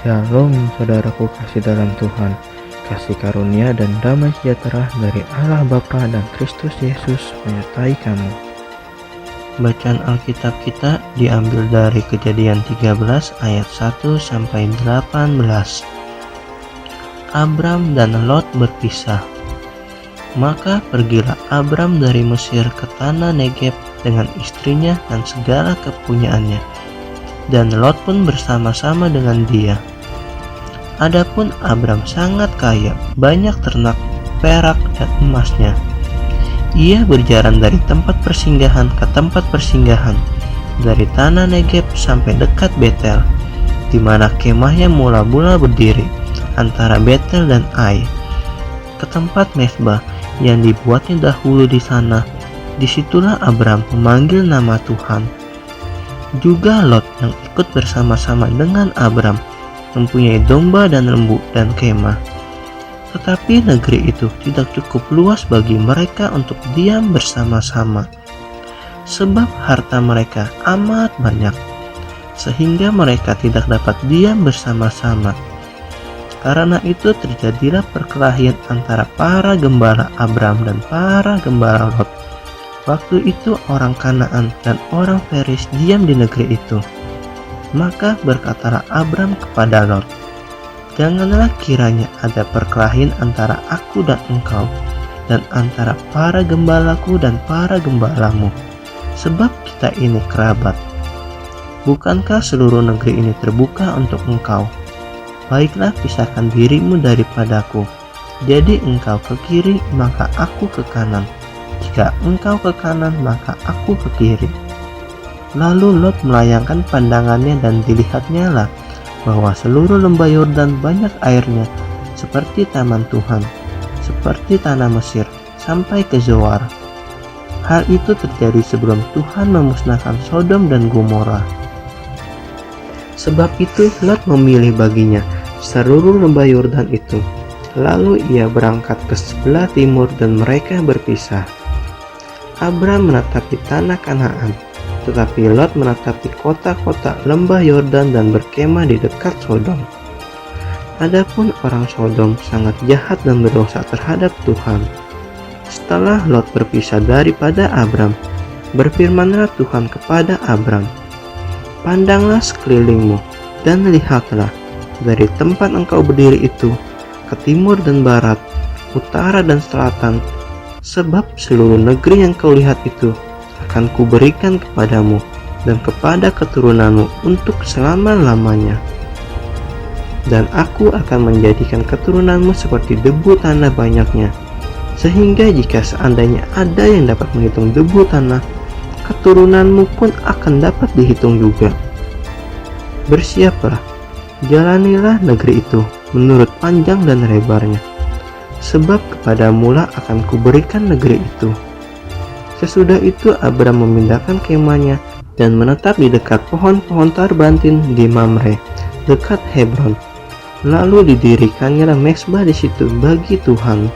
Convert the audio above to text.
Shalom saudaraku kasih dalam Tuhan, kasih karunia dan damai sejahtera dari Allah Bapa dan Kristus Yesus menyertai kamu. Bacaan Alkitab kita diambil dari Kejadian 13 ayat 1 sampai 18. Abram dan Lot berpisah. Maka pergilah Abram dari Mesir ke tanah Negeb dengan istrinya dan segala kepunyaannya, dan Lot pun bersama-sama dengan dia. Adapun Abram sangat kaya, banyak ternak, perak, dan emasnya. Ia berjalan dari tempat persinggahan ke tempat persinggahan, dari tanah Negeb sampai dekat Betel, di mana kemahnya mula-mula berdiri, antara Betel dan Ai, ke tempat mezbah yang dibuatnya dahulu di sana. Disitulah Abram memanggil nama Tuhan. Juga Lot yang ikut bersama-sama dengan Abram mempunyai domba dan lembu dan kemah. Tetapi negeri itu tidak cukup luas bagi mereka untuk diam bersama-sama, sebab harta mereka amat banyak, sehingga mereka tidak dapat diam bersama-sama. Karena itu terjadilah perkelahian antara para gembala Abram dan para gembala Lot. Waktu itu orang Kanaan dan orang Feris diam di negeri itu. Maka berkatalah Abram kepada Lot, "Janganlah kiranya ada perkelahian antara aku dan engkau, dan antara para gembalaku dan para gembalamu, sebab kita ini kerabat. Bukankah seluruh negeri ini terbuka untuk engkau? Baiklah, pisahkan dirimu daripadaku. Jadi engkau ke kiri, maka aku ke kanan. Jika engkau ke kanan, maka aku ke kiri." Lalu Lot melayangkan pandangannya dan dilihatnya lah bahwa seluruh lembah Yordan banyak airnya, seperti taman Tuhan, seperti tanah Mesir, sampai ke Zoar. Hal itu terjadi sebelum Tuhan memusnahkan Sodom dan Gomora. Sebab itu Lot memilih baginya seluruh lembah Yordan itu. Lalu ia berangkat ke sebelah timur dan mereka berpisah. Abram menatapi tanah Kanaan, tetapi Lot menatapi kota-kota lembah Yordan dan berkemah di dekat Sodom. Adapun orang Sodom sangat jahat dan berdosa terhadap Tuhan. Setelah Lot berpisah daripada Abram, berfirmanlah Tuhan kepada Abram, "Pandanglah sekelilingmu dan lihatlah dari tempat engkau berdiri itu ke timur dan barat, utara dan selatan, sebab seluruh negeri yang kau lihat itu akan kuberikan kepadamu dan kepada keturunanmu untuk selama-lamanya. Dan aku akan menjadikan keturunanmu seperti debu tanah banyaknya, sehingga jika seandainya ada yang dapat menghitung debu tanah, keturunanmu pun akan dapat dihitung juga. Bersiaplah, jalanilah negeri itu menurut panjang dan lebarnya, sebab kepadamulah akan kuberikan negeri itu." Sesudah itu Abram memindahkan kemahnya dan menetap di dekat pohon-pohon tarbantin di Mamre, dekat Hebron. Lalu didirikannya mezbah di situ bagi Tuhan.